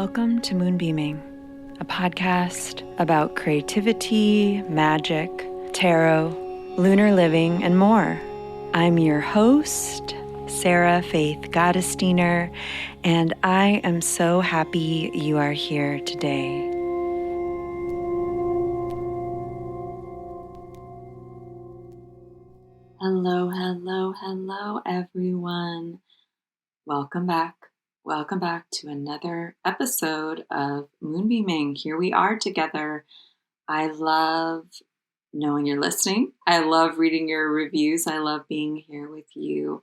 Welcome to Moonbeaming, a podcast about creativity, magic, tarot, lunar living, and more. I'm your host, Sarah Faith Gottesdiener, and I am so happy you are here today. Hello, everyone. Welcome back. Welcome back to another episode of Moonbeaming. Here we are together. I love knowing you're listening. I love reading your reviews. I love being here with you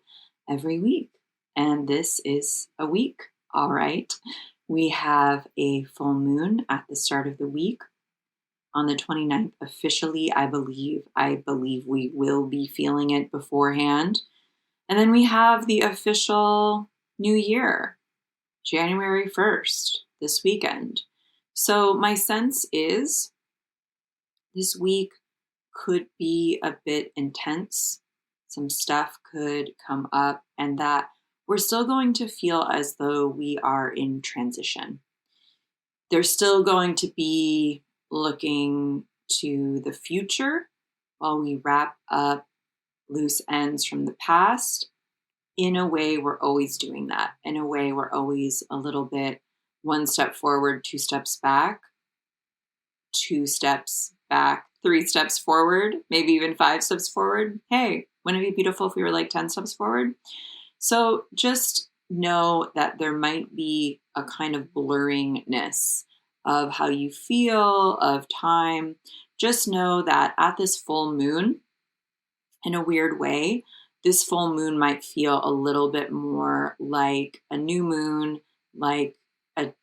every week. And this is a week, all right. We have a full moon at the start of the week. On the 29th, officially, I believe we will be feeling it beforehand. And then we have the official new year, January 1st, this weekend. So my sense is this week could be a bit intense. Some stuff could come up, and that we're still going to feel as though we are in transition. There's still going to be looking to the future while we wrap up loose ends from the past. In a way, we're always doing that. In a way, we're always a little bit one step forward, two steps back, 3 steps forward, maybe even 5 steps forward. Hey, wouldn't it be beautiful if we were like 10 steps forward? So just know that there might be a kind of blurringness of how you feel, of time. Just know that at this full moon, in a weird way, this full moon might feel a little bit more like a new moon, like a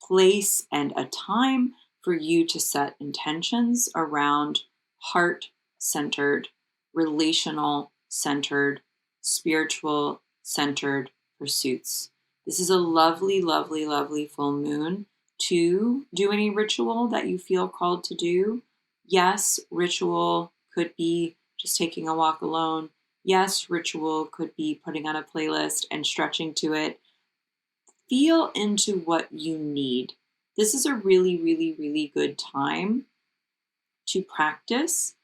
place and a time for you to set intentions around heart-centered, relational-centered, spiritual-centered pursuits. This is a lovely, lovely, lovely full moon to do any ritual that you feel called to do. Yes, ritual could be just taking a walk alone. Yes, ritual could be putting on a playlist and stretching to it. Feel into what you need. This is a really, really, really good time to practice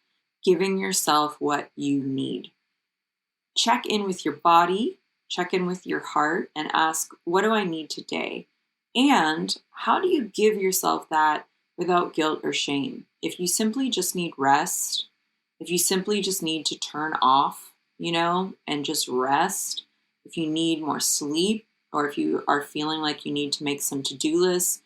giving yourself what you need. Check in with your body, check in with your heart, and ask, what do I need today? And how do you give yourself that without guilt or shame? If you simply just need rest, if you simply just need to turn off, and just rest, if you need more sleep, or if you are feeling like you need to make some to-do lists,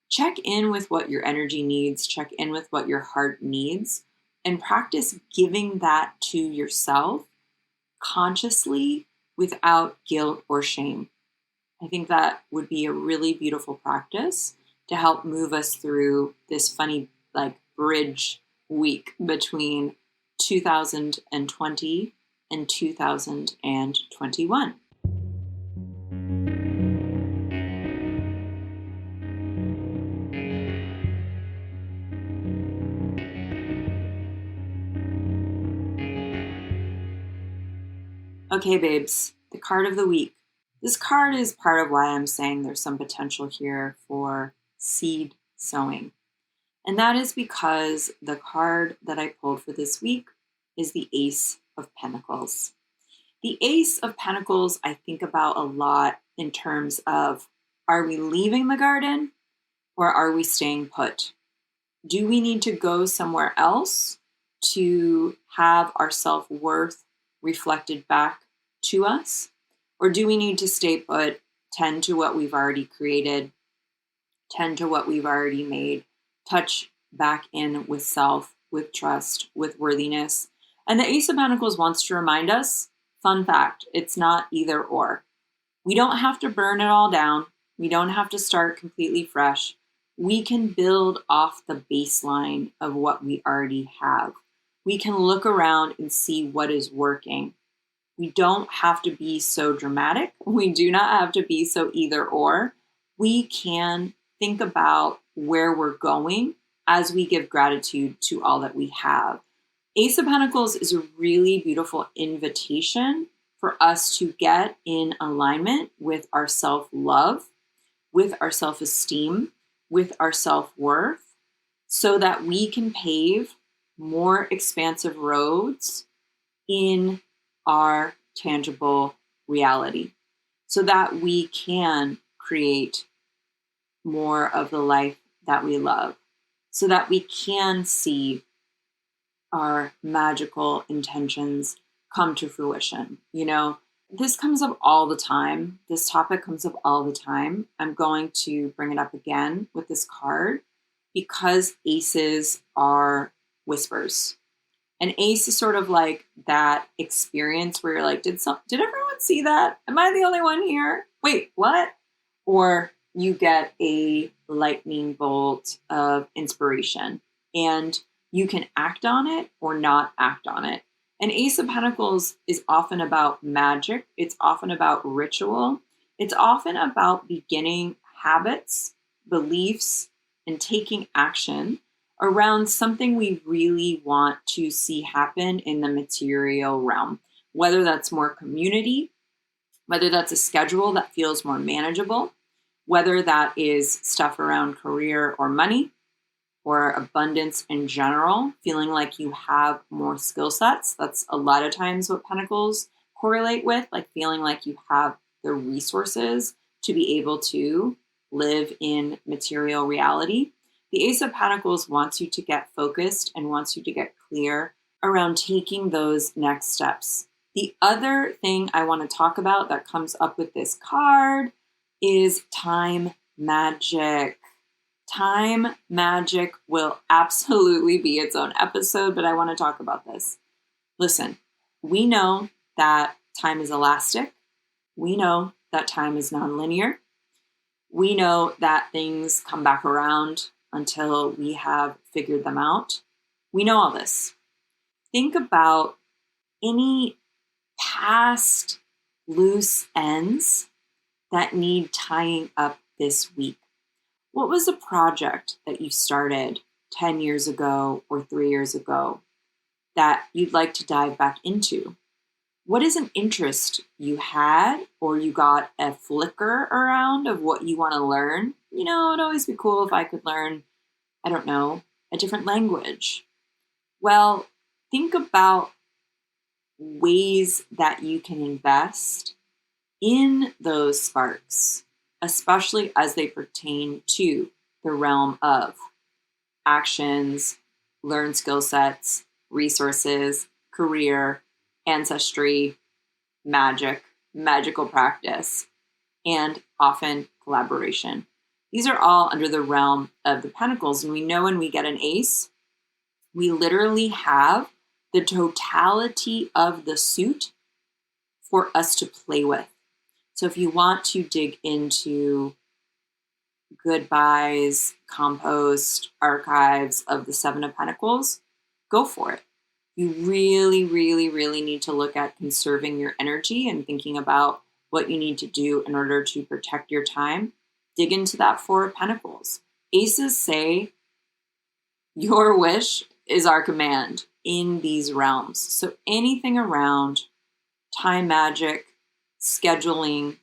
check in with what your energy needs, check in with what your heart needs, and practice giving that to yourself consciously without guilt or shame. I think that would be a really beautiful practice to help move us through this funny, bridge week between 2020 and 2021. Okay, babes, the card of the week. This card is part of why I'm saying there's some potential here for seed sowing. And that is because the card that I pulled for this week is the Ace of Pentacles. The Ace of Pentacles I think about a lot in terms of, are we leaving the garden or are we staying put? Do we need to go somewhere else to have our self-worth reflected back to us? Or do we need to stay put, tend to what we've already created, tend to what we've already made, touch back in with self, with trust, with worthiness? And the Ace of Pentacles wants to remind us, fun fact, it's not either or. We don't have to burn it all down. We don't have to start completely fresh. We can build off the baseline of what we already have. We can look around and see what is working. We don't have to be so dramatic. We do not have to be so either or. We can think about where we're going as we give gratitude to all that we have. Ace of Pentacles is a really beautiful invitation for us to get in alignment with our self-love, with our self-esteem, with our self-worth, so that we can pave more expansive roads in our tangible reality, so that we can create more of the life that we love, so that we can see our magical intentions come to fruition. This comes up all the time. This topic comes up all the time. I'm going to bring it up again with this card because aces are whispers. An ace is sort of like that experience where you're like, did everyone see that? Am I the only one here? Wait, what? Or you get a lightning bolt of inspiration and you can act on it or not act on it. An Ace of Pentacles is often about magic. It's often about ritual. It's often about beginning habits, beliefs, and taking action around something we really want to see happen in the material realm, whether that's more community, whether that's a schedule that feels more manageable, whether that is stuff around career or money or abundance in general, feeling like you have more skill sets. That's a lot of times what Pentacles correlate with, like feeling like you have the resources to be able to live in material reality. The Ace of Pentacles wants you to get focused and wants you to get clear around taking those next steps. The other thing I want to talk about that comes up with this card is time magic. Time magic will absolutely be its own episode, but I want to talk about this. Listen, we know that time is elastic. We know that time is nonlinear. We know that things come back around until we have figured them out. We know all this. Think about any past loose ends that need tying up this week. What was a project that you started 10 years ago or 3 years ago that you'd like to dive back into? What is an interest you had or you got a flicker around of what you want to learn? It'd always be cool if I could learn, I don't know, a different language. Well, think about ways that you can invest in those sparks, especially as they pertain to the realm of actions, learned skill sets, resources, career, ancestry, magic, magical practice, and often collaboration. These are all under the realm of the Pentacles. And we know when we get an ace, we literally have the totality of the suit for us to play with. So if you want to dig into goodbyes, compost, archives of the Seven of Pentacles, go for it. You really, really, really need to look at conserving your energy and thinking about what you need to do in order to protect your time. Dig into that Four of Pentacles. Aces say your wish is our command in these realms. So anything around time magic, scheduling,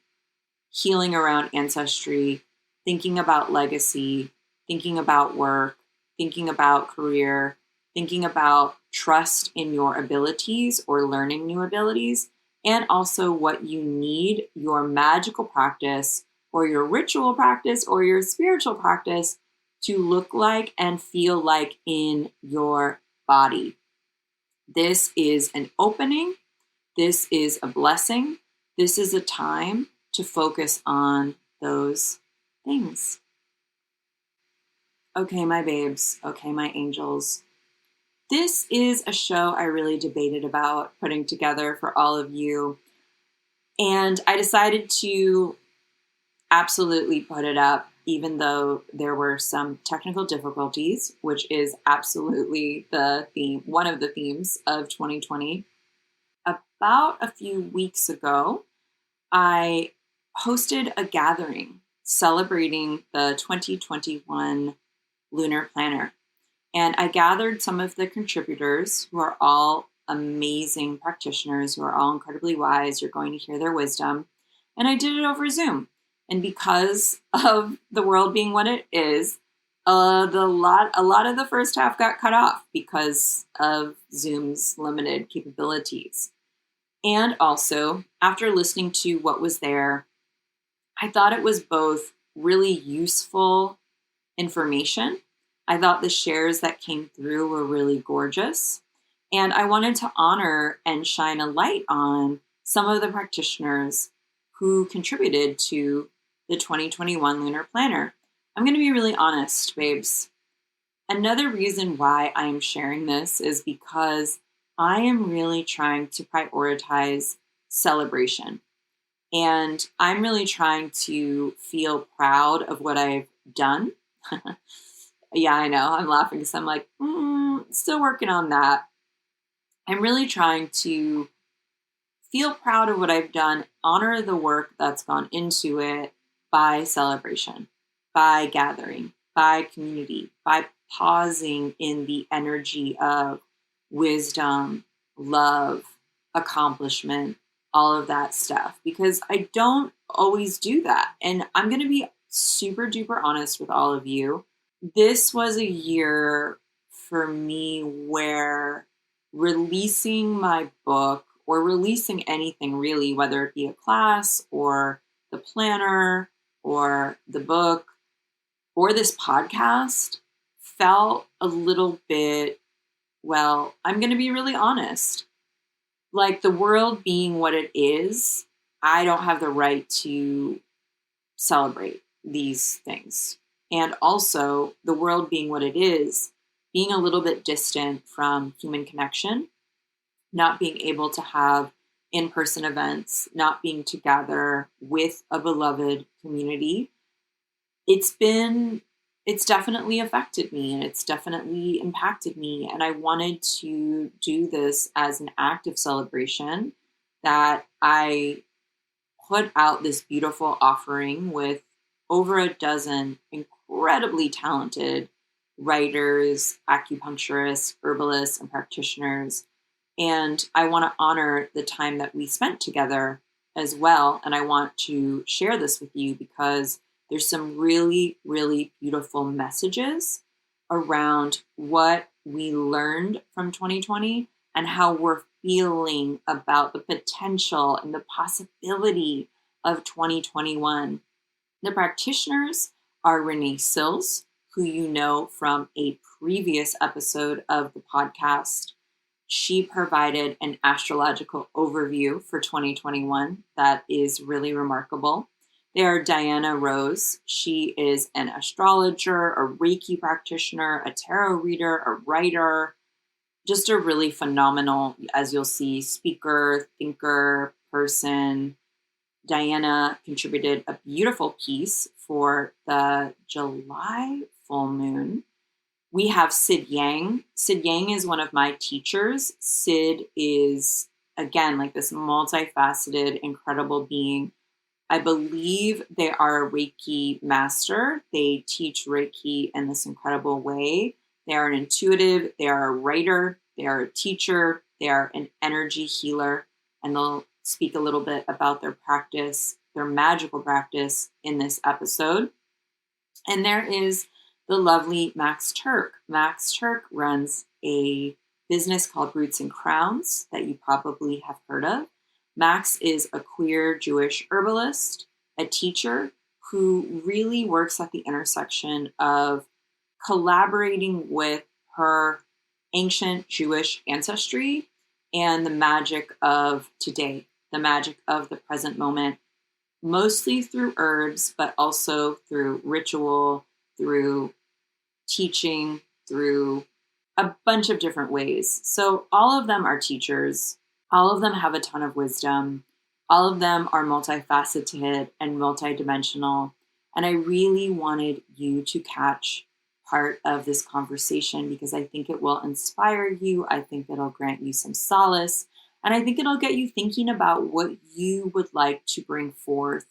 healing around ancestry, thinking about legacy, thinking about work, thinking about career, thinking about trust in your abilities or learning new abilities, and also what you need your magical practice or your ritual practice or your spiritual practice to look like and feel like in your body. This is an opening. This is a blessing. This is a time to focus on those things. Okay, my babes. Okay, my angels. This is a show I really debated about putting together for all of you. And I decided to absolutely put it up, even though there were some technical difficulties, which is absolutely the theme, one of the themes of 2020. About a few weeks ago, I hosted a gathering celebrating the 2021 Lunar Planner. And I gathered some of the contributors who are all amazing practitioners, who are all incredibly wise. You're going to hear their wisdom. And I did it over Zoom. And because of the world being what it is, a lot of the first half got cut off because of Zoom's limited capabilities. And also, after listening to what was there, I thought it was both really useful information. I thought the shares that came through were really gorgeous. And I wanted to honor and shine a light on some of the practitioners who contributed to the 2021 Lunar Planner. I'm going to be really honest, babes. Another reason why I am sharing this is because I am really trying to prioritize celebration. And I'm really trying to feel proud of what I've done. Yeah, I know. I'm laughing because I'm like, still working on that. I'm really trying to feel proud of what I've done, honor the work that's gone into it by celebration, by gathering, by community, by pausing in the energy of wisdom, love, accomplishment, all of that stuff, because I don't always do that. And I'm going to be super duper honest with all of you. This was a year for me where releasing my book or releasing anything really, whether it be a class or the planner or the book or this podcast, felt a little bit, well, I'm going to be really honest. Like the world being what it is, I don't have the right to celebrate these things. And also, the world being what it is, being a little bit distant from human connection, not being able to have in-person events, not being together with a beloved community, it's definitely affected me and it's definitely impacted me. And I wanted to do this as an act of celebration, that I put out this beautiful offering with over a dozen incredibly talented writers, acupuncturists, herbalists, and practitioners. And I want to honor the time that we spent together as well. And I want to share this with you because there's some really, really beautiful messages around what we learned from 2020 and how we're feeling about the potential and the possibility of 2021. The practitioners are Renee Sills, who you know from a previous episode of the podcast. She provided an astrological overview for 2021 that is really remarkable. There are Diana Rose. She is an astrologer, a Reiki practitioner, a tarot reader, a writer, just a really phenomenal, as you'll see, speaker, thinker, person. Diana contributed a beautiful piece for the July full moon. We have Sid Yang. Sid Yang is one of my teachers. Sid is, again, like this multifaceted, incredible being. I believe they are a Reiki master. They teach Reiki in this incredible way. They are an intuitive, they are a writer, they are a teacher, they are an energy healer, and they'll speak a little bit about their practice, their magical practice in this episode. And there is the lovely Max Turk. Max Turk runs a business called Roots and Crowns that you probably have heard of. Max is a queer Jewish herbalist, a teacher who really works at the intersection of collaborating with her ancient Jewish ancestry and the magic of today, the magic of the present moment, mostly through herbs, but also through ritual, through teaching, through a bunch of different ways. So all of them are teachers. All of them have a ton of wisdom. All of them are multifaceted and multidimensional. And I really wanted you to catch part of this conversation because I think it will inspire you. I think it'll grant you some solace. And I think it'll get you thinking about what you would like to bring forth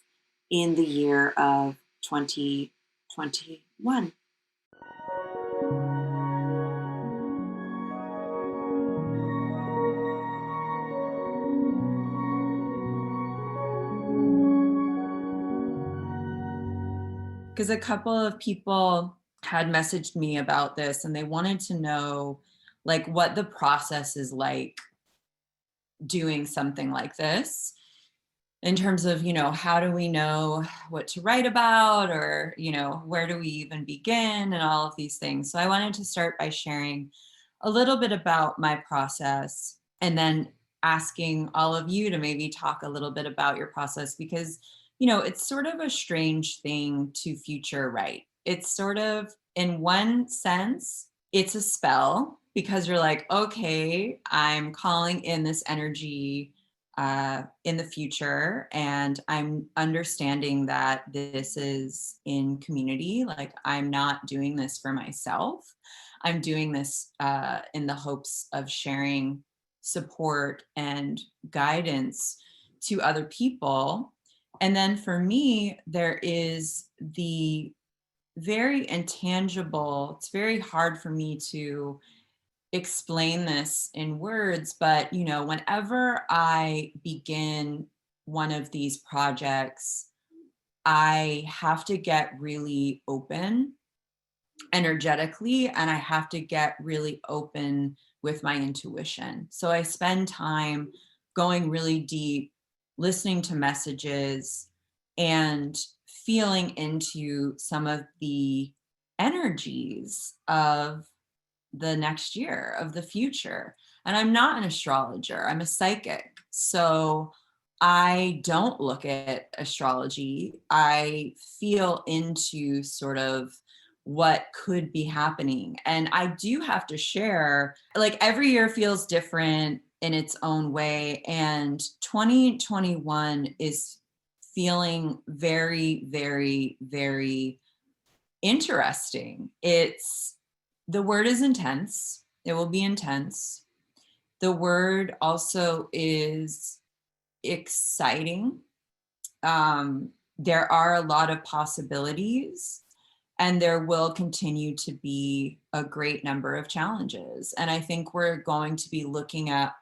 in the year of 2021. because a couple of people had messaged me about this and they wanted to know like what the process is like doing something like this in terms of, how do we know what to write about, or, where do we even begin, and all of these things. So I wanted to start by sharing a little bit about my process, and then asking all of you to maybe talk a little bit about your process, because, it's sort of a strange thing to future write. It's sort of, in one sense, it's a spell, because you're like, okay, I'm calling in this energy in the future, and I'm understanding that this is in community. Like, I'm not doing this for myself. I'm doing this in the hopes of sharing support and guidance to other people. And then for me, there is the very intangible, it's very hard for me to explain this in words, but whenever I begin one of these projects, I have to get really open energetically, and I have to get really open with my intuition. So I spend time going really deep, listening to messages, and feeling into some of the energies of the next year, of the future. And I'm not an astrologer, I'm a psychic. So I don't look at astrology. I feel into sort of what could be happening. And I do have to share, like, every year feels different in its own way. And 2021 is feeling very, very, very interesting. The word is intense. It will be intense. The word also is exciting. There are a lot of possibilities, and there will continue to be a great number of challenges. And I think we're going to be looking at,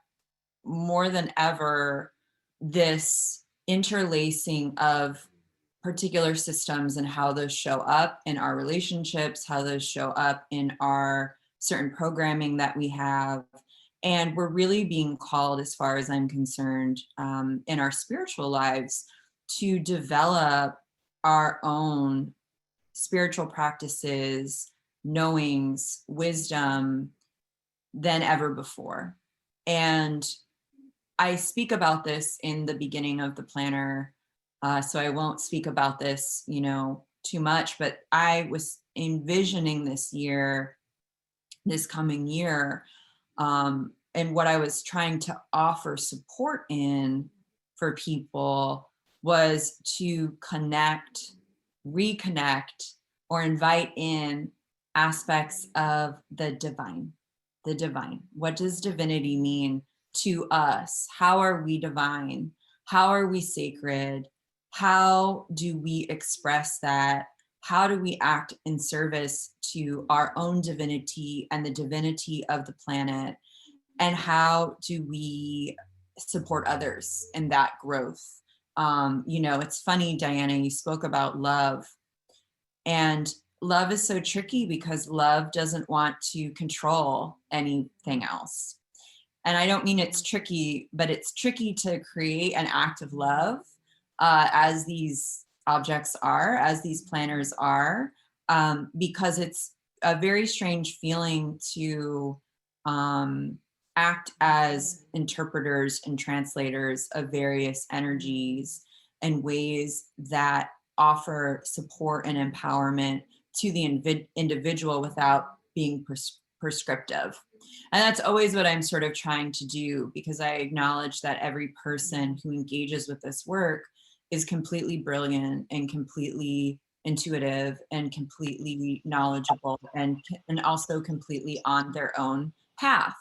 more than ever, this interlacing of particular systems and how those show up in our relationships, how those show up in our certain programming that we have. And we're really being called, as far as I'm concerned, in our spiritual lives, to develop our own spiritual practices, knowings, wisdom than ever before. And I speak about this in the beginning of the planner, so I won't speak about this, too much, but I was envisioning this year, this coming year, and what I was trying to offer support in for people was to connect, reconnect, or invite in aspects of the divine. The divine. What does divinity mean to us? How are we divine? How are we sacred? How do we express that? How do we act in service to our own divinity and the divinity of the planet? And how do we support others in that growth? It's funny, Diana, you spoke about love. And love is so tricky, because love doesn't want to control anything else. And I don't mean it's tricky, but it's tricky to create an act of love, as these objects are, as these planners are, because it's a very strange feeling to act as interpreters and translators of various energies and ways that offer support and empowerment to the individual without being prescriptive. And that's always what I'm sort of trying to do, because I acknowledge that every person who engages with this work is completely brilliant and completely intuitive and completely knowledgeable, and also completely on their own path.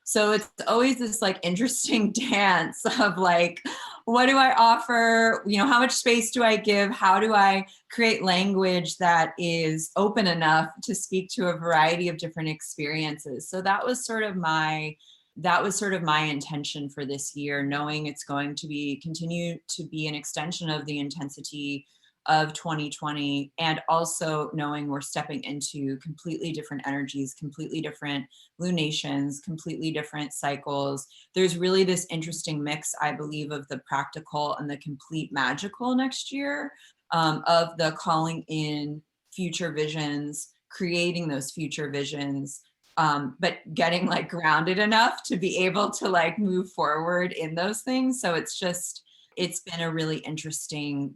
So it's always this like interesting dance of like, what do I offer? How much space do I give? How do I create language that is open enough to speak to a variety of different experiences? So that was sort of my intention for this year, knowing it's going to continue to be an extension of the intensity of 2020, and also knowing we're stepping into completely different energies, completely different lunations, completely different cycles. There's really this interesting mix, I believe, of the practical and the complete magical next year, of the calling in future visions, creating those future visions, but getting like grounded enough to be able to like move forward in those things. So it's been a really interesting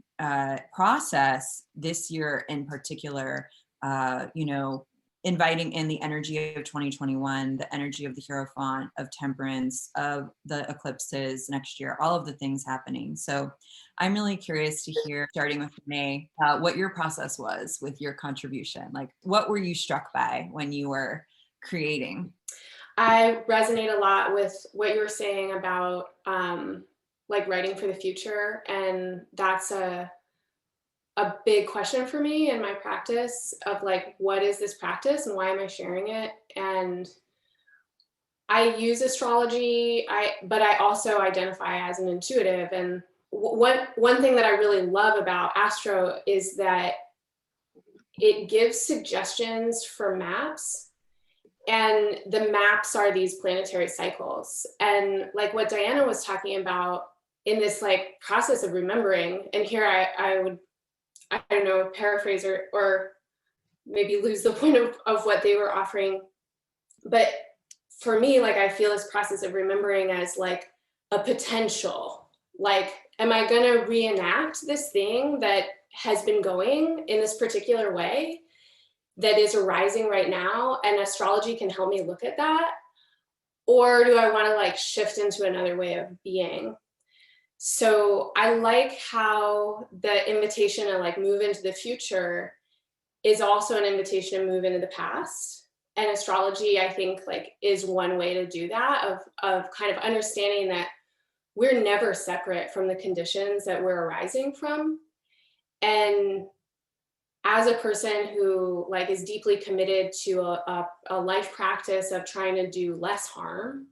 process this year in particular, inviting in the energy of 2021, the energy of the Hierophant, of temperance, of the eclipses next year, all of the things happening. So I'm really curious to hear, starting with Renee, what your process was with your contribution. Like, what were you struck by when you were creating? I resonate a lot with what you were saying about like writing for the future. And that's a big question for me in my practice of like, what is this practice and why am I sharing it? And I use astrology, but I also identify as an intuitive. And one thing that I really love about astro is that it gives suggestions for maps, and the maps are these planetary cycles. And like what Diana was talking about in this like process of remembering, and here I don't know, paraphrase or maybe lose the point of what they were offering. But for me, like I feel this process of remembering as like a potential, like, am I gonna reenact this thing that has been going in this particular way that is arising right now, and astrology can help me look at that? Or do I want to like shift into another way of being? So I like how the invitation to like move into the future is also an invitation to move into the past. And astrology, I think, like is one way to do that, of kind of understanding that we're never separate from the conditions that we're arising from. And as a person who like is deeply committed to a life practice of trying to do less harm,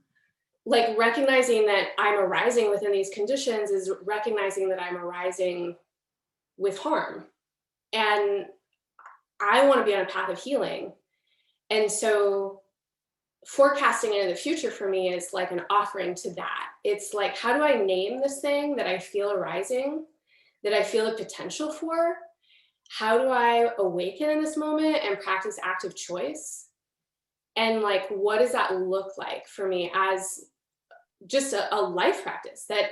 like recognizing that I'm arising within these conditions is recognizing that I'm arising with harm. And I want to be on a path of healing. And so forecasting into the future for me is like an offering to that. It's like, how do I name this thing that I feel arising, that I feel the potential for? How do I awaken in this moment and practice active choice? And like, what does that look like for me as just a life practice that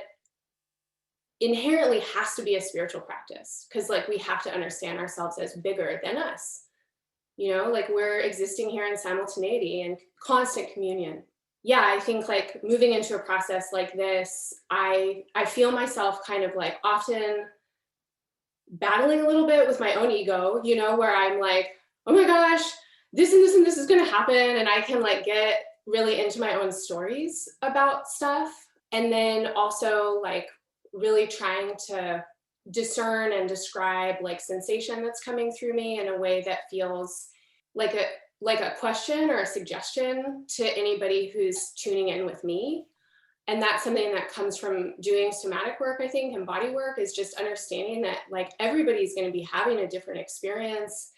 inherently has to be a spiritual practice? Because like we have to understand ourselves as bigger than us. You know, like we're existing here in simultaneity and constant communion. Yeah, I think like moving into a process like this, I feel myself kind of like often battling a little bit with my own ego, you know, where I'm like, oh my gosh, this and this and this is going to happen. And I can like get really into my own stories about stuff. And then also like really trying to discern and describe like sensation that's coming through me in a way that feels like a question or a suggestion to anybody who's tuning in with me. And that's something that comes from doing somatic work, I think, and body work, is just understanding that like everybody's going to be having a different experience,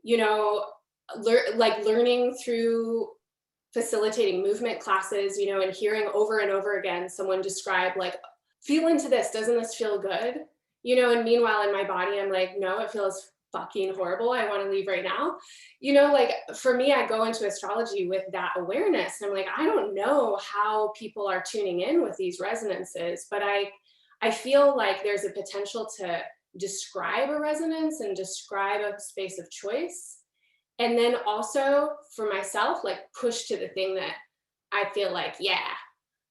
you know, learning through facilitating movement classes, you know, and hearing over and over again someone describe like, feel into this, doesn't this feel good? You know, and meanwhile in my body, I'm like, no, it feels fucking horrible. I want to leave right now. You know, like for me, I go into astrology with that awareness. And I'm like, I don't know how people are tuning in with these resonances, but I feel like there's a potential to describe a resonance and describe a space of choice. And then also for myself, like push to the thing that I feel like, yeah,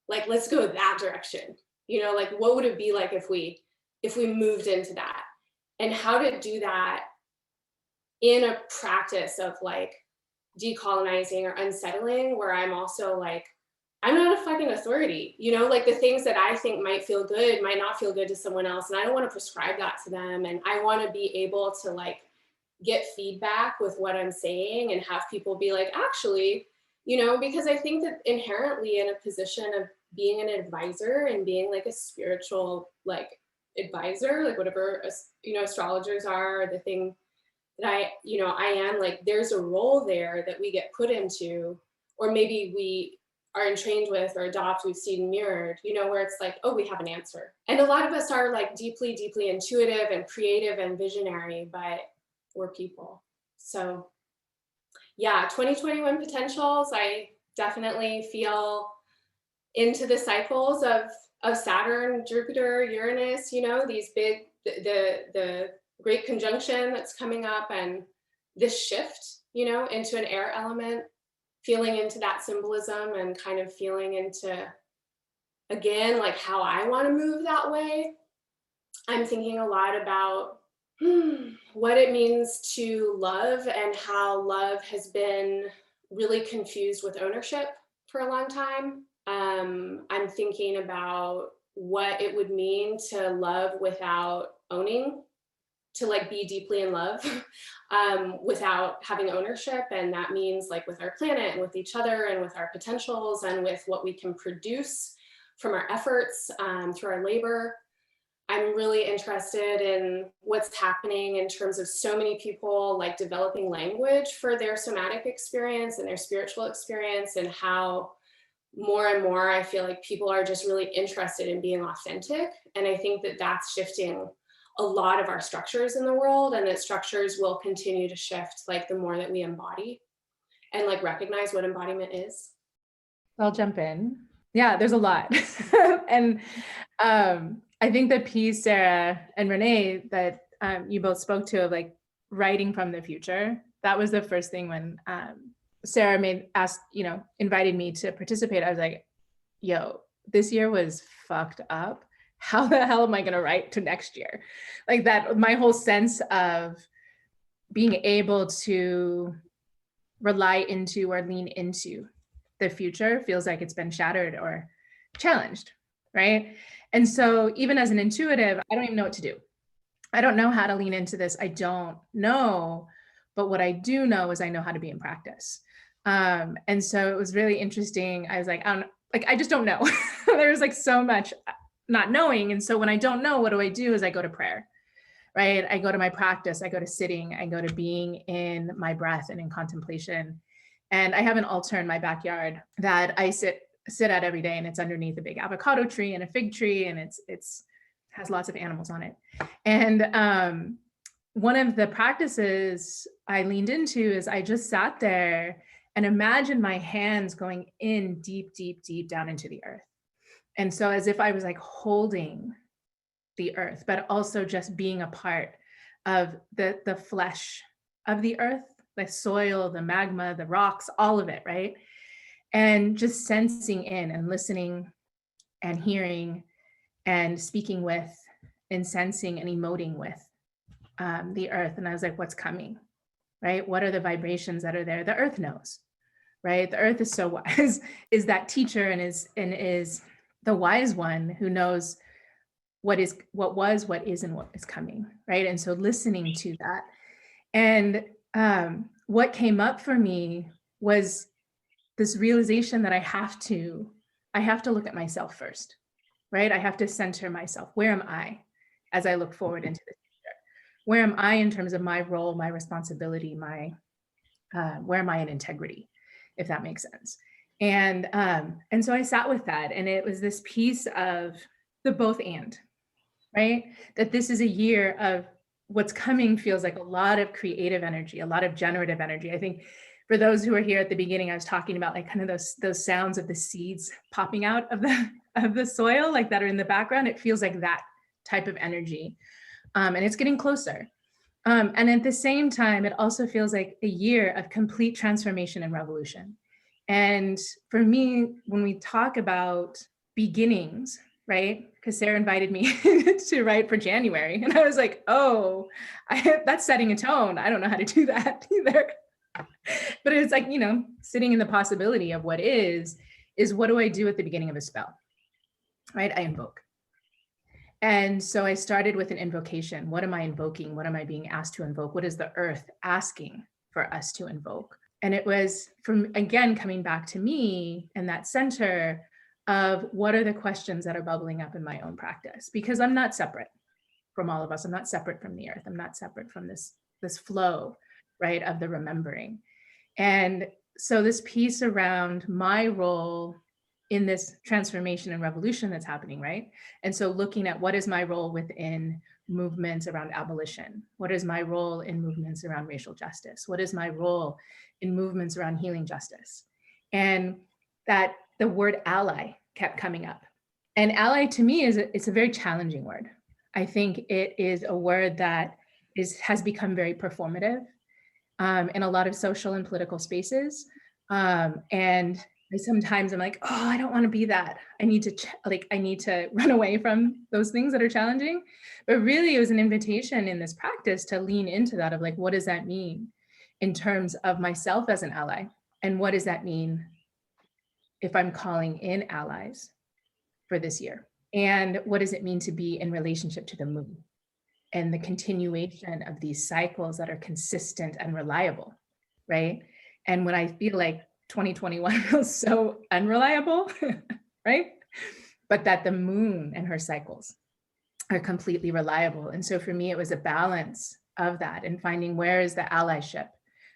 like let's go that direction. You know, like what would it be like if we moved into that? And how to do that in a practice of like decolonizing or unsettling, where I'm also like, I'm not a fucking authority, you know, like the things that I think might feel good might not feel good to someone else. And I don't want to prescribe that to them. And I want to be able to like get feedback with what I'm saying and have people be like, actually, you know, because I think that inherently in a position of being an advisor and being like a spiritual like advisor, like whatever, astrologers are, the thing that I am, like there's a role there that we get put into, or maybe we are entrained with or adopt, we've seen mirrored, where it's like, oh, we have an answer. And a lot of us are like deeply, deeply intuitive and creative and visionary, but we're people. So yeah, 2021 potentials, I definitely feel into the cycles of Saturn, Jupiter, Uranus, these big, the great conjunction that's coming up, and this shift, into an air element, feeling into that symbolism and kind of feeling into, again, like how I want to move that way. I'm thinking a lot about what it means to love, and how love has been really confused with ownership for a long time. I'm thinking about what it would mean to love without owning, to like be deeply in love without having ownership. And that means like with our planet and with each other and with our potentials and with what we can produce from our efforts through our labor. I'm really interested in what's happening in terms of so many people like developing language for their somatic experience and their spiritual experience, and how more and more I feel like people are just really interested in being authentic. And I think that that's shifting a lot of our structures in the world, and that structures will continue to shift like the more that we embody and like recognize what embodiment is. I'll jump in. Yeah, there's a lot. And I think the piece, Sarah and Renee, that you both spoke to, of like writing from the future, that was the first thing when Sarah invited me to participate. I was like, yo, this year was fucked up. How the hell am I going to write to next year? Like that, my whole sense of being able to rely into or lean into the future feels like it's been shattered or challenged, right? And so even as an intuitive, I don't even know what to do. I don't know how to lean into this. I don't know. But what I do know is I know how to be in practice. And so it was really interesting. I was like, I just don't know. There's like so much not knowing. And so when I don't know, what do? Is I go to prayer, right? I go to my practice. I go to sitting. I go to being in my breath and in contemplation. And I have an altar in my backyard that I sit at every day, and it's underneath a big avocado tree and a fig tree, and it's has lots of animals on it. And one of the practices I leaned into is I just sat there and imagined my hands going in deep, deep, deep down into the earth. And so as if I was like holding the earth, but also just being a part of the flesh of the earth, the soil, the magma, the rocks, all of it, right? And just sensing in and listening and hearing and speaking with and sensing and emoting with the earth. And I was like, what's coming, right? What are the vibrations that are there? The earth knows, right? The earth is so wise, is that teacher, and is the wise one who knows what was, what is, and what is coming, right? And so listening to that. And what came up for me was this realization that I have to look at myself first, right? I have to center myself. Where am I as I look forward into the future? Where am I in terms of my role, my responsibility, where am I in integrity, if that makes sense? And so I sat with that, and it was this piece of the both and, right? That this is a year of what's coming feels like a lot of creative energy, a lot of generative energy. I think for those who are here at the beginning, I was talking about like kind of those sounds of the seeds popping out of the soil, like that are in the background. It feels like that type of energy, and it's getting closer. And at the same time, it also feels like a year of complete transformation and revolution. And for me, when we talk about beginnings, right? Because Sarah invited me to write for January, and I was like, oh, that's setting a tone. I don't know how to do that either. But it's like, sitting in the possibility of what is what do I do at the beginning of a spell, right? I invoke. And so I started with an invocation. What am I invoking? What am I being asked to invoke? What is the earth asking for us to invoke? And it was, from, again, coming back to me and that center of what are the questions that are bubbling up in my own practice, because I'm not separate, from all of us. I'm not separate from the earth. I'm not separate from this flow, right, of the remembering. And so this piece around my role in this transformation and revolution that's happening, right? And so looking at what is my role within movements around abolition? What is my role in movements around racial justice? What is my role in movements around healing justice? And that the word ally kept coming up. And ally to me it's a very challenging word. I think it is a word that has become very performative in a lot of social and political spaces. And sometimes I'm like, oh, I don't want to be that. I need to run away from those things that are challenging. But really it was an invitation in this practice to lean into that of like, what does that mean in terms of myself as an ally? And what does that mean if I'm calling in allies for this year? And what does it mean to be in relationship to the moon and the continuation of these cycles that are consistent and reliable, right? And when I feel like 2021 feels so unreliable, right? But that the moon and her cycles are completely reliable. And so for me, it was a balance of that and finding where is the allyship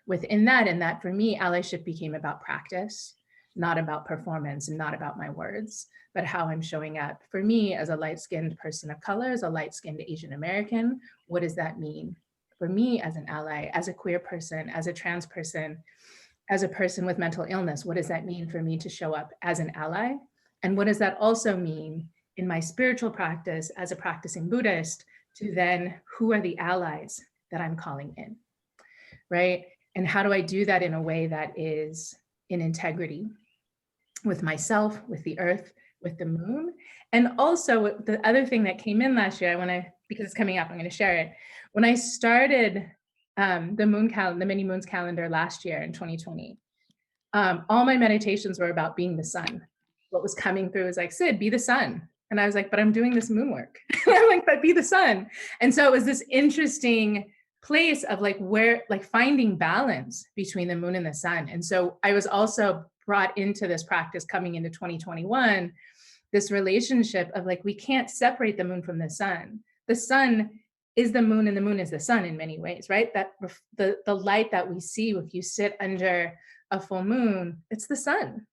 within that. And that for me, allyship became about practice, not about performance and not about my words, but how I'm showing up. For me, as a light-skinned person of color, as a light-skinned Asian American, what does that mean? For me as an ally, as a queer person, as a trans person, as a person with mental illness, what does that mean for me to show up as an ally? And what does that also mean in my spiritual practice as a practicing Buddhist to then, who are the allies that I'm calling in, right? And how do I do that in a way that is in integrity with myself, with the earth, with the moon? And also the other thing that came in last year, because it's coming up, I'm going to share it. When I started the Many Moons calendar last year in 2020, all my meditations were about being the sun. What was coming through was like, Sid, be the sun. And I was like, but I'm doing this moon work. I'm like, but be the sun. And so it was this interesting place of like finding balance between the moon and the sun. And so I was also brought into this practice coming into 2021, this relationship of like, we can't separate the moon from the sun. The sun is the moon and the moon is the sun in many ways, right? That the light that we see if you sit under a full moon, it's the sun,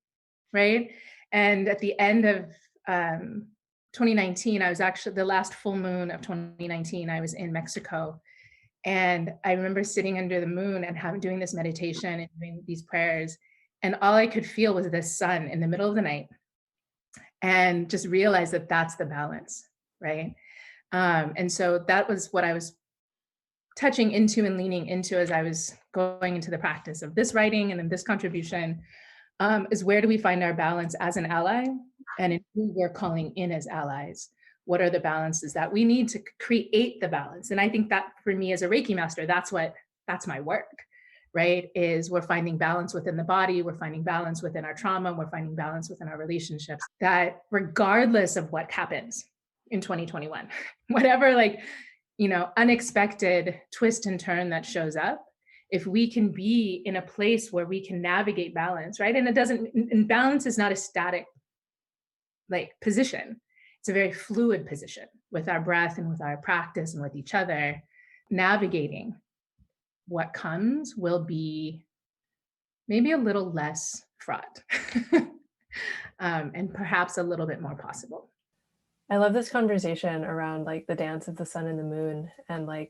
right? And at the end of 2019, I was actually the last full moon of 2019, I was in Mexico. And I remember sitting under the moon and doing this meditation and doing these prayers. And all I could feel was the sun in the middle of the night and just realize that that's the balance, right? And so that was what I was touching into and leaning into as I was going into the practice of this writing and then this contribution, is where do we find our balance as an ally and in who we're calling in as allies? What are the balances that we need to create the balance? And I think that for me as a Reiki master, that's my work, right? Is we're finding balance within the body, we're finding balance within our trauma, we're finding balance within our relationships, that regardless of what happens in 2021, whatever unexpected twist and turn that shows up, if we can be in a place where we can navigate balance, right? And balance is not a static position. It's a very fluid position with our breath and with our practice and with each other. Navigating what comes will be maybe a little less fraught and perhaps a little bit more possible. I love this conversation around the dance of the sun and the moon, and I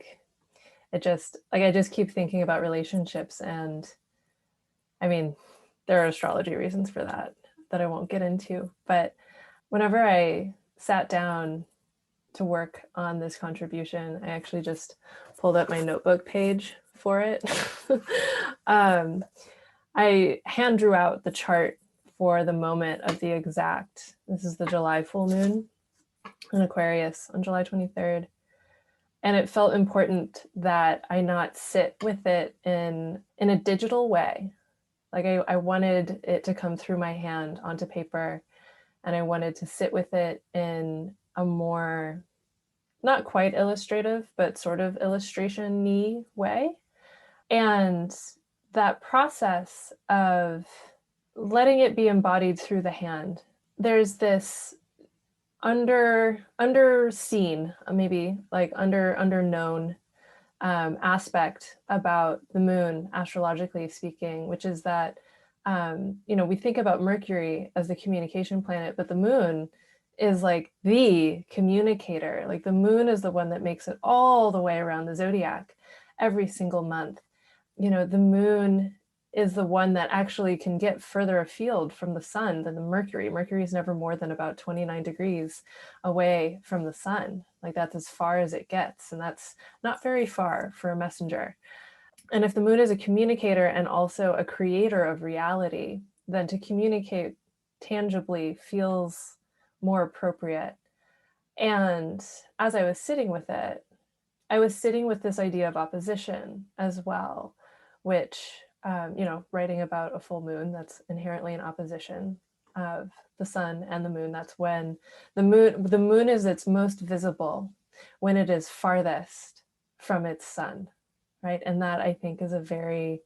just keep thinking about relationships, and I mean, there are astrology reasons for that I won't get into, but whenever I sat down to work on this contribution, I actually just pulled up my notebook page for it. I hand drew out the chart for the moment of this is the July full moon in Aquarius on July 23rd. And it felt important that I not sit with it in a digital way. I wanted it to come through my hand onto paper, and I wanted to sit with it in a more, not quite illustrative, but sort of illustration-y way. And that process of letting it be embodied through the hand, there's this underseen, maybe like underknown aspect about the moon, astrologically speaking, which is that we think about Mercury as the communication planet, but the moon is like the communicator. Like the moon is the one that makes it all the way around the zodiac every single month. The moon is the one that actually can get further afield from the sun than the Mercury. Mercury is never more than about 29 degrees away from the sun. Like that's as far as it gets. And that's not very far for a messenger. And if the moon is a communicator and also a creator of reality, then to communicate tangibly feels more appropriate. And as I was sitting with it, I was sitting with this idea of opposition as well, which, writing about a full moon that's inherently in opposition of the sun and the moon, that's when the moon is its most visible when it is farthest from its sun, right? And that I think is a very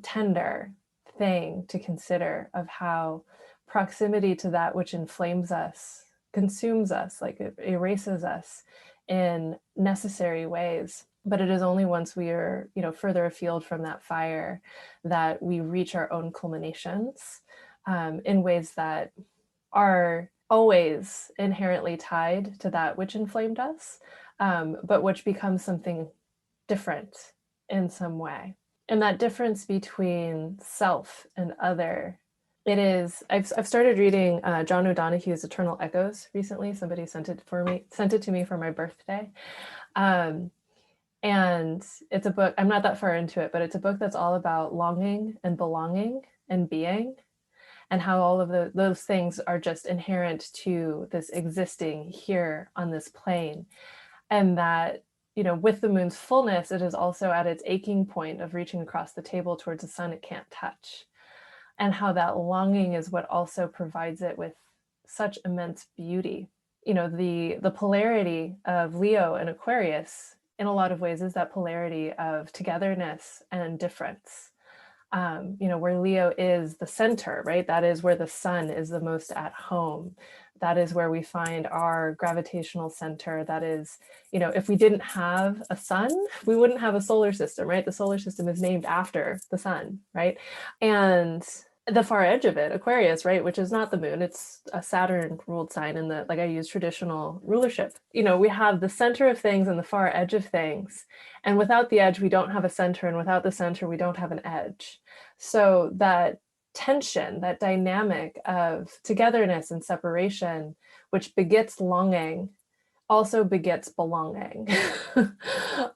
tender thing to consider, of how proximity to that which inflames us, consumes us, like it erases us in necessary ways. But it is only once we are, further afield from that fire that we reach our own culminations in ways that are always inherently tied to that which inflamed us, but which becomes something different in some way. And that difference between self and other, I've started reading John O'Donohue's Eternal Echoes recently. Somebody sent it to me for my birthday. And it's a book, I'm not that far into it, but it's a book that's all about longing and belonging and being, and how all of those things are just inherent to this existing here on this plane. And that, with the moon's fullness, it is also at its aching point of reaching across the table towards the sun it can't touch. And how that longing is what also provides it with such immense beauty. The polarity of Leo and Aquarius in a lot of ways is that polarity of togetherness and difference. Where Leo is the center, right? That is where the sun is the most at home. That is where we find our gravitational center. That is, if we didn't have a sun, we wouldn't have a solar system, right? The solar system is named after the sun, right? And the far edge of it, Aquarius, right, which is not the moon, it's a Saturn ruled sign, in the, like I use traditional rulership. We have the center of things and the far edge of things. And without the edge, we don't have a center. And without the center, we don't have an edge. So that tension, that dynamic of togetherness and separation, which begets longing, also begets belonging.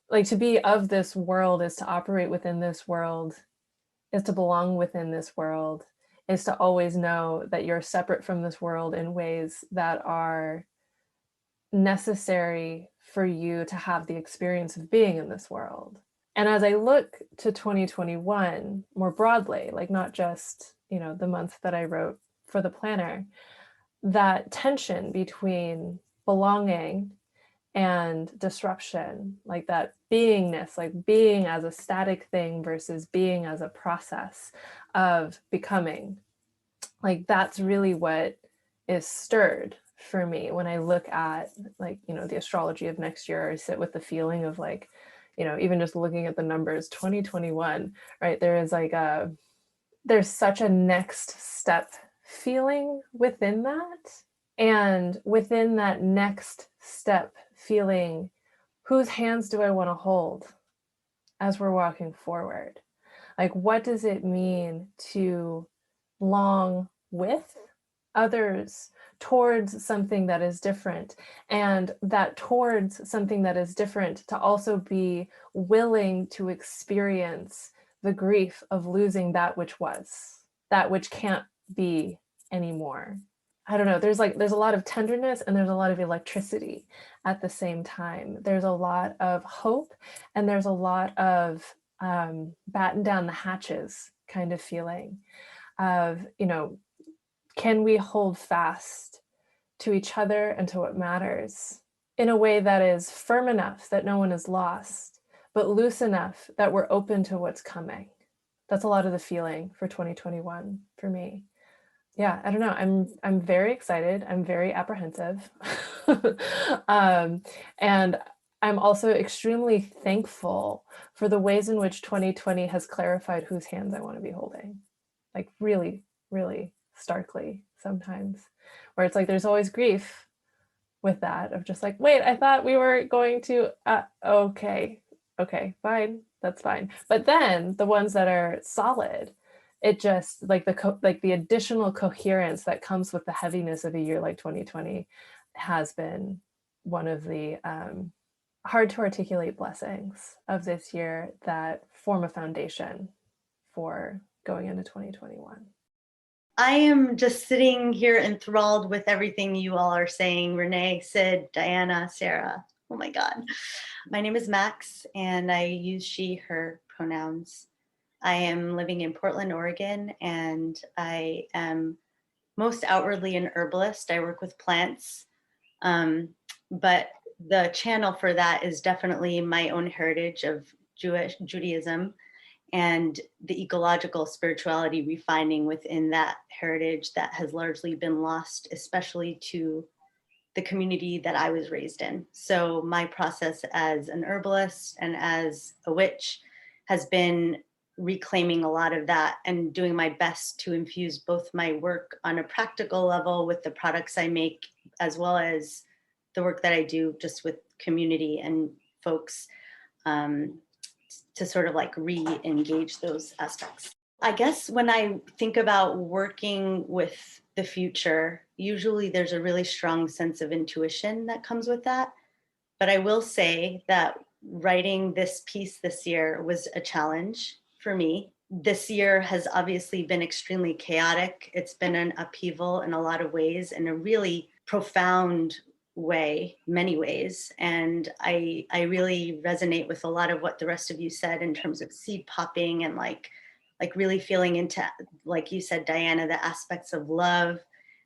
Like to be of this world is to operate within this world, is to belong within this world, is to always know that you're separate from this world in ways that are necessary for you to have the experience of being in this world. And as I look to 2021 more broadly, like not just, the month that I wrote for the planner, that tension between belonging and disruption, like that beingness, like being as a static thing versus being as a process of becoming, like that's really what is stirred for me when I look at, like, the astrology of next year. I sit with the feeling of, like, even just looking at the numbers, 2021, right? There's such a next step feeling within that. And within that next step feeling, whose hands do I want to hold as we're walking forward? Like, what does it mean to long with others towards something that is different, and that towards something that is different to also be willing to experience the grief of losing that which was, that which can't be anymore. I don't know, there's a lot of tenderness and there's a lot of electricity at the same time. There's a lot of hope and there's a lot of batten down the hatches kind of feeling of, can we hold fast to each other and to what matters in a way that is firm enough that no one is lost, but loose enough that we're open to what's coming? That's a lot of the feeling for 2021 for me. Yeah, I don't know. I'm very excited. I'm very apprehensive. And I'm also extremely thankful for the ways in which 2020 has clarified whose hands I want to be holding. Like really, really starkly sometimes. Where it's like there's always grief with that of just like, wait, I thought we were going to okay, fine, that's fine. But then the ones that are solid, it just like like the additional coherence that comes with the heaviness of a year like 2020 has been one of the hard to articulate blessings of this year that form a foundation for going into 2021. I am just sitting here enthralled with everything you all are saying. Renee, Sid, Diana, Sarah. Oh my God. My name is Max, and I use she, her pronouns. I am living in Portland, Oregon, and I am most outwardly an herbalist. I work with plants, but the channel for that is definitely my own heritage of Judaism and the ecological spirituality refining within that heritage that has largely been lost, especially to the community that I was raised in. So my process as an herbalist and as a witch has been reclaiming a lot of that and doing my best to infuse both my work on a practical level with the products I make, as well as the work that I do just with community and folks, to sort of like re-engage those aspects. I guess when I think about working with the future, usually there's a really strong sense of intuition that comes with that. But I will say that writing this piece this year was a challenge for me. This year has obviously been extremely chaotic. It's been an upheaval in a lot of ways, in a really profound way, many ways. And I really resonate with a lot of what the rest of you said in terms of seed popping and like really feeling into, like you said, Diana, the aspects of love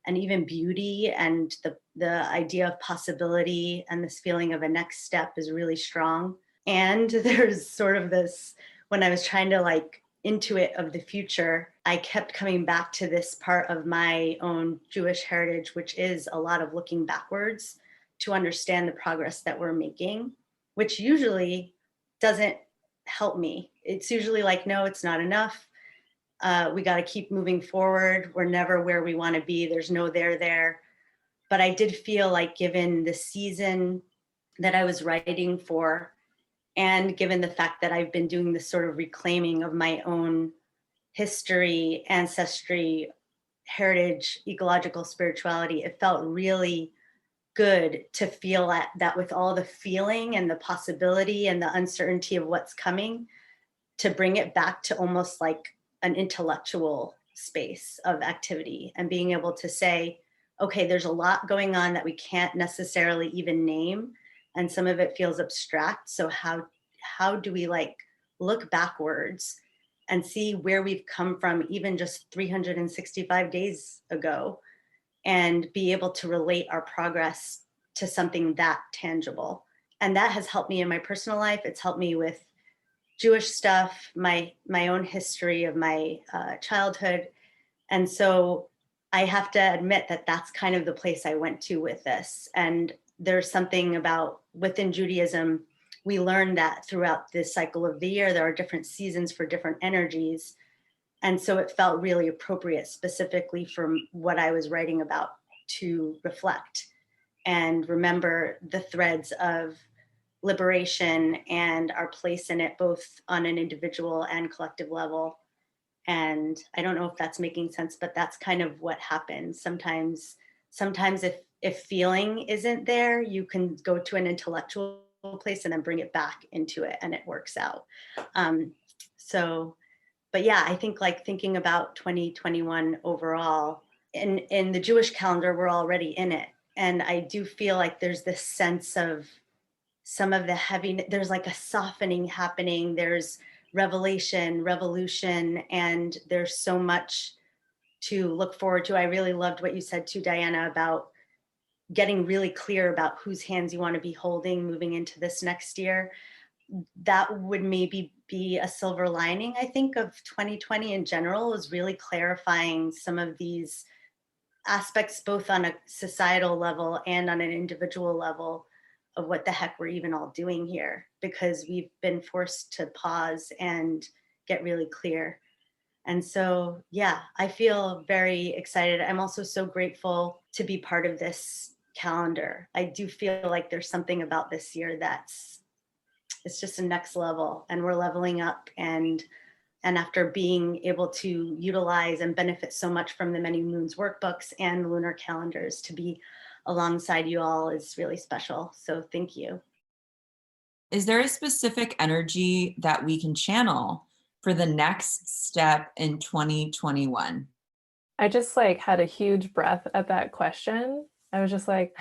and even beauty, and the idea of possibility and this feeling of a next step is really strong. And there's sort of this, when I was trying to like intuit of the future, I kept coming back to this part of my own Jewish heritage, which is a lot of looking backwards to understand the progress that we're making, which usually doesn't help me. It's usually like, no, it's not enough. We got to keep moving forward. We're never where we want to be. There's no there. But I did feel like, given the season that I was writing for, and given the fact that I've been doing this sort of reclaiming of my own history, ancestry, heritage, ecological spirituality, it felt really good to feel that with all the feeling and the possibility and the uncertainty of what's coming, to bring it back to almost like an intellectual space of activity and being able to say, okay, there's a lot going on that we can't necessarily even name, and some of it feels abstract. So how do we like look backwards and see where we've come from even just 365 days ago, and be able to relate our progress to something that tangible? And that has helped me in my personal life. It's helped me with Jewish stuff, my own history of my childhood. And so I have to admit that that's kind of the place I went to with this. And there's something about, within Judaism, we learn that throughout this cycle of the year, there are different seasons for different energies. And so it felt really appropriate, specifically from what I was writing about, to reflect and remember the threads of liberation and our place in it, both on an individual and collective level. And I don't know if that's making sense, but that's kind of what happens. Sometimes if feeling isn't there, you can go to an intellectual place and then bring it back into it, and it works out. But yeah, I think like thinking about 2021 overall, in the Jewish calendar, we're already in it. And I do feel like there's this sense of some of the heaviness, there's like a softening happening, there's revolution, and there's so much to look forward to. I really loved what you said too, Diana, about getting really clear about whose hands you want to be holding moving into this next year. That would maybe be a silver lining, I think, of 2020 in general, is really clarifying some of these aspects both on a societal level and on an individual level of what the heck we're even all doing here, because we've been forced to pause and get really clear. And so, yeah, I feel very excited. I'm also so grateful to be part of this calendar. I do feel like there's something about this year it's just a next level, and we're leveling up. And after being able to utilize and benefit so much from the Many Moons workbooks and lunar calendars, to be alongside you all is really special. So thank you. Is there a specific energy that we can channel for the next step in 2021? I just like had a huge breath at that question. I was just like,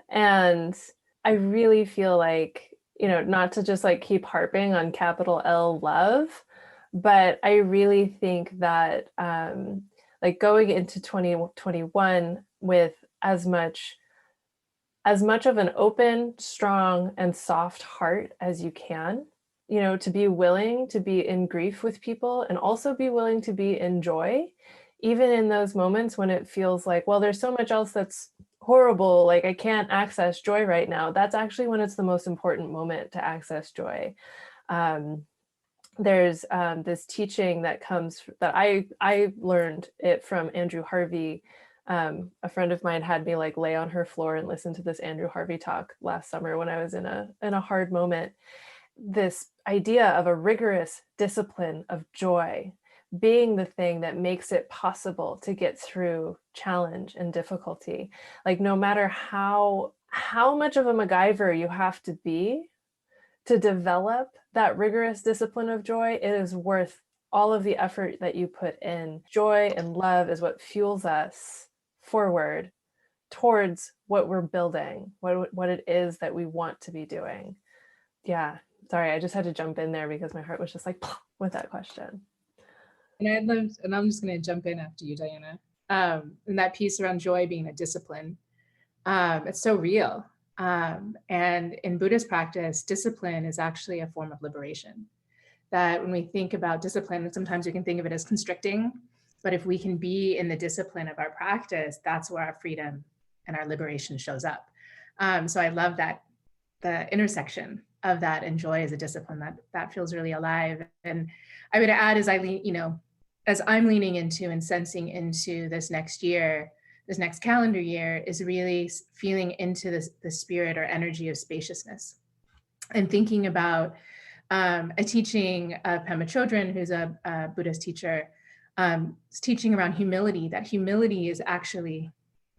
and I really feel like, you know, not to just like keep harping on capital L love, but I really think that like going into 2021 with as much of an open, strong, and soft heart as you can, you know, to be willing to be in grief with people and also be willing to be in joy, even in those moments when it feels like, well, there's so much else that's horrible, like I can't access joy right now. That's actually when it's the most important moment to access joy. There's this teaching that I learned it from Andrew Harvey. A friend of mine had me like lay on her floor and listen to this Andrew Harvey talk last summer when I was in a hard moment. This idea of a rigorous discipline of joy being the thing that makes it possible to get through challenge and difficulty. Like no matter how much of a MacGyver you have to be to develop that rigorous discipline of joy, it is worth all of the effort that you put in. Joy and love is what fuels us forward towards what we're building, what it is that we want to be doing. Yeah, sorry, I just had to jump in there because my heart was just like with that question. And I'm just going to jump in after you, Diana. And that piece around joy being a discipline, it's so real. And in Buddhist practice, discipline is actually a form of liberation. That when we think about discipline, sometimes we can think of it as constricting, but if we can be in the discipline of our practice, that's where our freedom and our liberation shows up. So I love that, the intersection of that and joy as a discipline, that feels really alive. And I would add, as I'm leaning into and sensing into this next year, this next calendar year, is really feeling into the spirit or energy of spaciousness, and thinking about a teaching of Pema Chodron, who's a Buddhist teacher, is teaching around humility, that humility is actually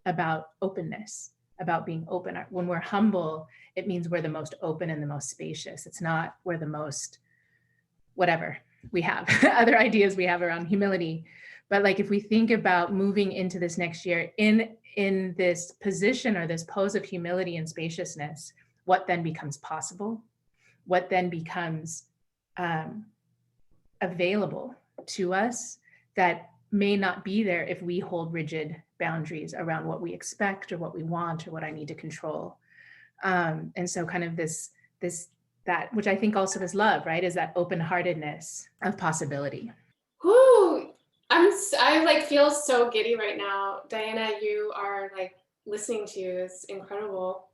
about openness, about being open. When we're humble, it means we're the most open and the most spacious. It's not we're the most whatever we have, other ideas we have around humility. But like if we think about moving into this next year in this position or this pose of humility and spaciousness, what then becomes possible? What then becomes available to us that may not be there if we hold rigid boundaries around what we expect or what we want or what I need to control. And so kind of that, which I think also is love, right? Is that open-heartedness of possibility. Whoo! I like feel so giddy right now. Diana, you are like listening to you is incredible.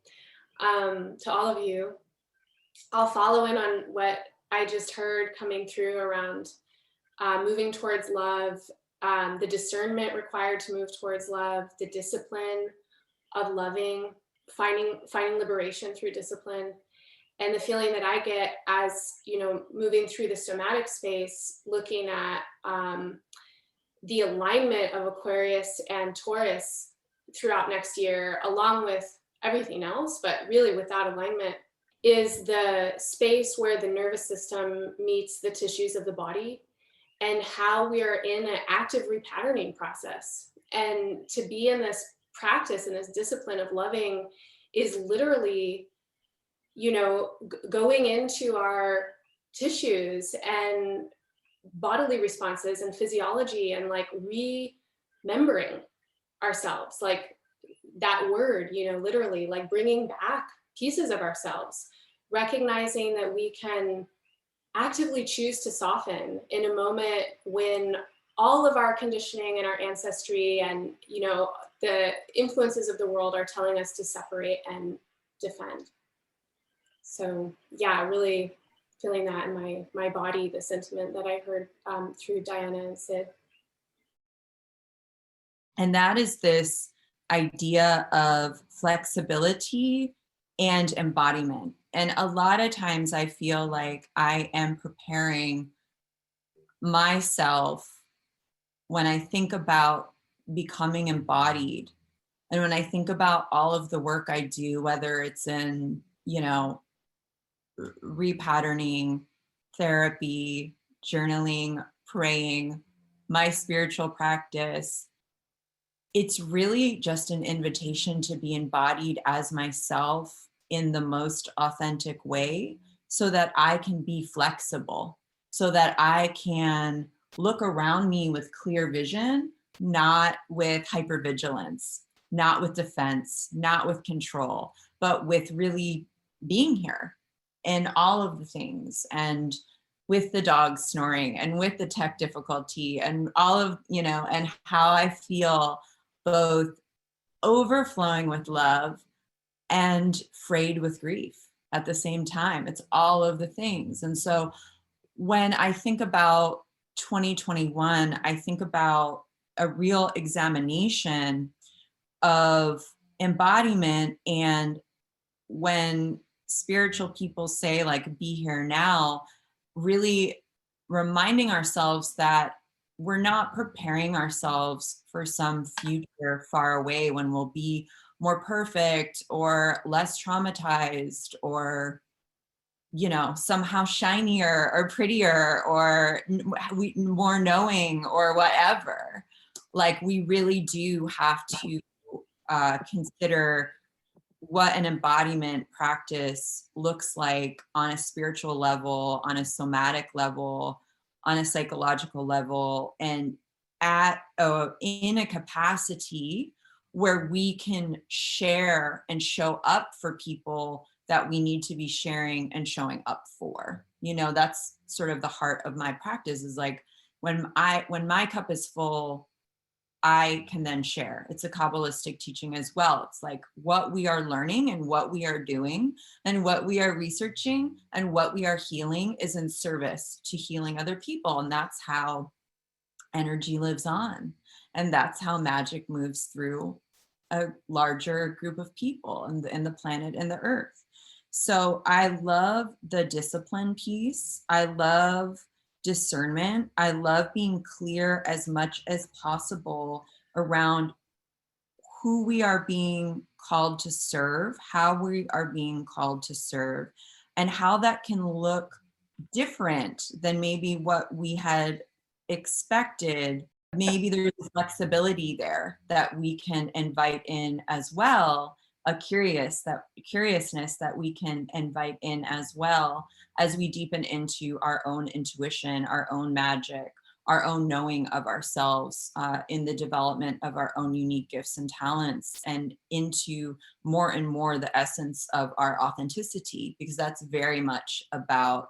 To all of you, I'll follow in on what I just heard coming through around moving towards love, the discernment required to move towards love, the discipline of loving, finding liberation through discipline, and the feeling that I get as, moving through the somatic space, looking at the alignment of Aquarius and Taurus throughout next year, along with everything else, but really without alignment, is the space where the nervous system meets the tissues of the body, and how we are in an active repatterning process. And to be in this practice and this discipline of loving is literally, going into our tissues and bodily responses and physiology, and like remembering ourselves, like that word, literally like bringing back pieces of ourselves, recognizing that we can actively choose to soften in a moment when all of our conditioning and our ancestry and, you know, the influences of the world are telling us to separate and defend. So yeah, really feeling that in my body, the sentiment that I heard through Diana and Sid. And that is this idea of flexibility and embodiment. And a lot of times I feel like I am preparing myself when I think about becoming embodied. And when I think about all of the work I do, whether it's in, you know, repatterning, therapy, journaling, praying, my spiritual practice, it's really just an invitation to be embodied as myself in the most authentic way so that I can be flexible, so that I can look around me with clear vision, not with hypervigilance, not with defense, not with control, but with really being here in all of the things, and with the dog snoring and with the tech difficulty and all of, you know, and how I feel both overflowing with love and frayed with grief at the same time. It's all of the things. And so when I think about 2021, I think about a real examination of embodiment. And when spiritual people say, like, be here now, really reminding ourselves that we're not preparing ourselves for some future far away when we'll be more perfect or less traumatized or, you know, somehow shinier or prettier or more knowing or whatever. Like, we really do have to consider what an embodiment practice looks like on a spiritual level, on a somatic level, on a psychological level, and in a capacity where we can share and show up for people that we need to be sharing and showing up for. You know, that's sort of the heart of my practice, is like, when my cup is full, I can then share. It's a Kabbalistic teaching as well. It's like what we are learning and what we are doing and what we are researching and what we are healing is in service to healing other people. And that's how energy lives on. And that's how magic moves through a larger group of people and the planet and the earth. So I love the discipline piece. I love discernment. I love being clear as much as possible around who we are being called to serve, how we are being called to serve, and how that can look different than maybe what we had expected. Maybe there's flexibility there that we can invite in as well, a curiousness that we can invite in as well as we deepen into our own intuition, our own magic, our own knowing of ourselves, in the development of our own unique gifts and talents, and into more and more the essence of our authenticity, because that's very much about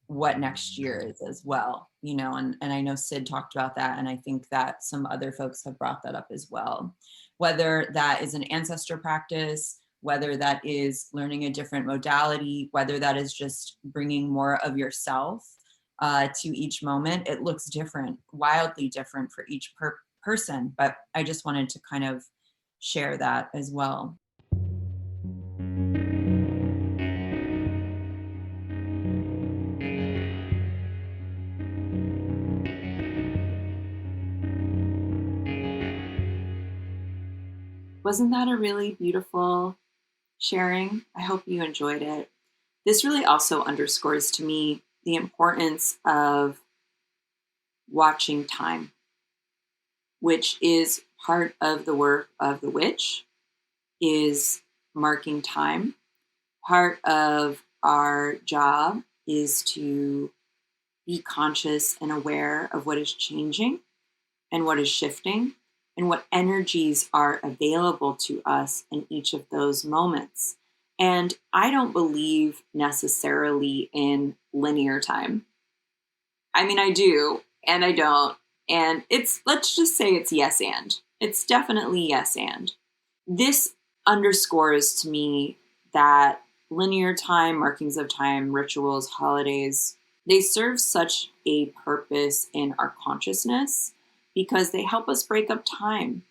what next year is as well, you know, and I know Sid talked about that, and I think that some other folks have brought that up as well. Whether that is an ancestor practice, whether that is learning a different modality, whether that is just bringing more of yourself to each moment, it looks different, wildly different for each person. But I just wanted to kind of share that as well. Wasn't that a really beautiful sharing? I hope you enjoyed it. This really also underscores to me the importance of watching time, which is part of the work of the witch, is marking time. Part of our job is to be conscious and aware of what is changing and what is shifting and what energies are available to us in each of those moments. And I don't believe necessarily in linear time. I mean, I do and I don't. And let's just say it's yes and. It's definitely yes and. This underscores to me that linear time, markings of time, rituals, holidays, they serve such a purpose in our consciousness because they help us break up time.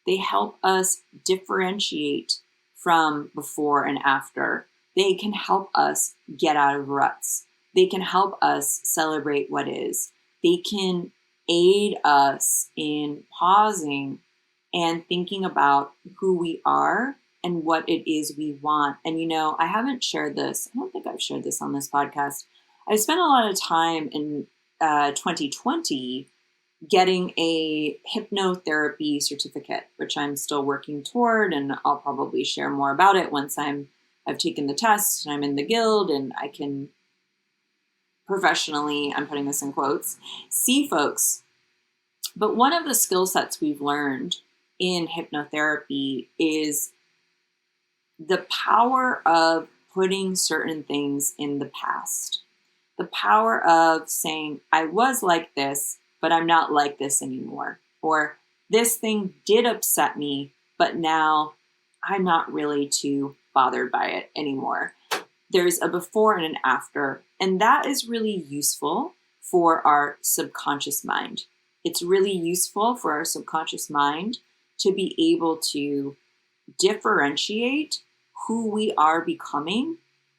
They help us differentiate from before and after. They can help us get out of ruts. They can help us celebrate what is. They can aid us in pausing and thinking about who we are and what it is we want. And I haven't shared this. I don't think I've shared this on this podcast. I spent a lot of time in 2020 getting a hypnotherapy certificate, which I'm still working toward, and I'll probably share more about it once I've taken the test and I'm in the guild and I can professionally, I'm putting this in quotes, see folks. But one of the skill sets we've learned in hypnotherapy is the power of putting certain things in the past. The power of saying, I was like this, but I'm not like this anymore. Or this thing did upset me, but now I'm not really too bothered by it anymore. There's a before and an after, and that is really useful for our subconscious mind. It's really useful for our subconscious mind to be able to differentiate who we are becoming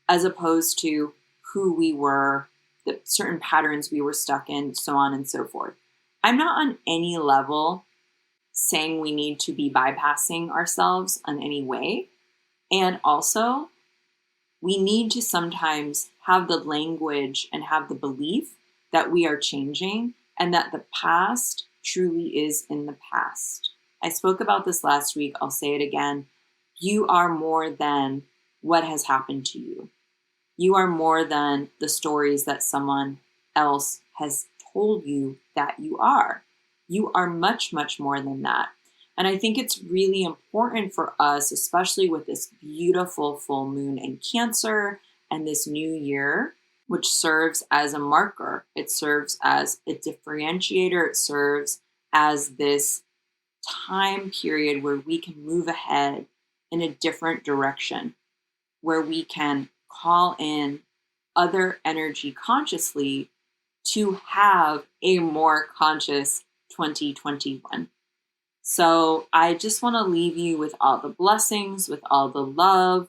as opposed to who we were, the certain patterns we were stuck in, so on and so forth. I'm not on any level saying we need to be bypassing ourselves in any way. And also, we need to sometimes have the language and have the belief that we are changing and that the past truly is in the past. I spoke about this last week. I'll say it again. You are more than what has happened to you. You are more than the stories that someone else has told you that you are. You are much, much more than that. And I think it's really important for us, especially with this beautiful full moon in Cancer and this new year, which serves as a marker. It serves as a differentiator. It serves as this time period where we can move ahead in a different direction, where we can call in other energy consciously to have a more conscious 2021. So I just want to leave you with all the blessings, with all the love.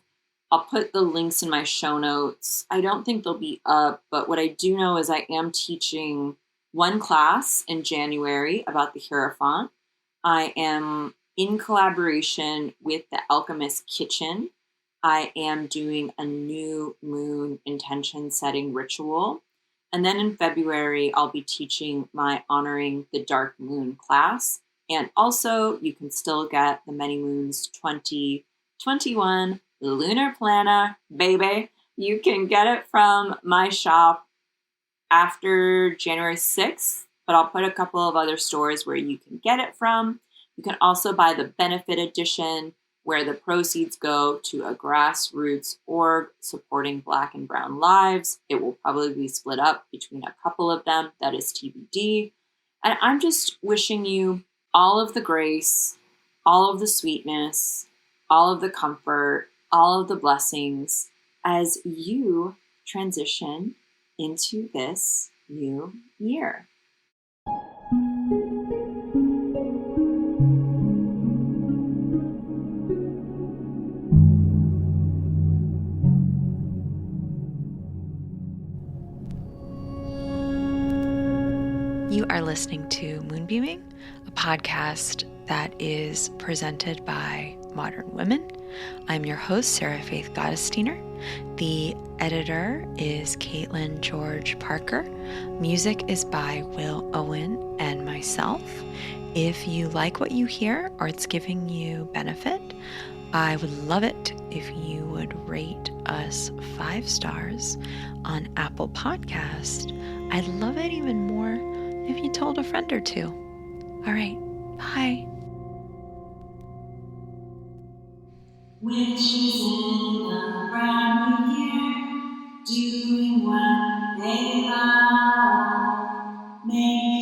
I'll put the links in my show notes. I don't think they'll be up, but what I do know is I am teaching one class in January about the Hierophant. I am in collaboration with the Alchemist Kitchen. I am doing a new moon intention setting ritual. And then in February, I'll be teaching my Honoring the Dark Moon class. And also, you can still get the Many Moons 2021 Lunar Planner, baby. You can get it from my shop after January 6th, but I'll put a couple of other stores where you can get it from. You can also buy the Benefit Edition, where the proceeds go to a grassroots org supporting Black and Brown lives. It will probably be split up between a couple of them. That is TBD. And I'm just wishing you all of the grace, all of the sweetness, all of the comfort, all of the blessings as you transition into this new year. You are listening to Moonbeaming, a podcast that is presented by Modern Women. I'm your host, Sarah Faith Gottesdiener. The editor is Caitlin George Parker. Music is by Will Owen and myself. If you like what you hear or it's giving you benefit, I would love it if you would rate us 5 stars on Apple Podcast. I'd love it even more if you told a friend or two. All right, bye. Witches in the brand new year, doing what they love, make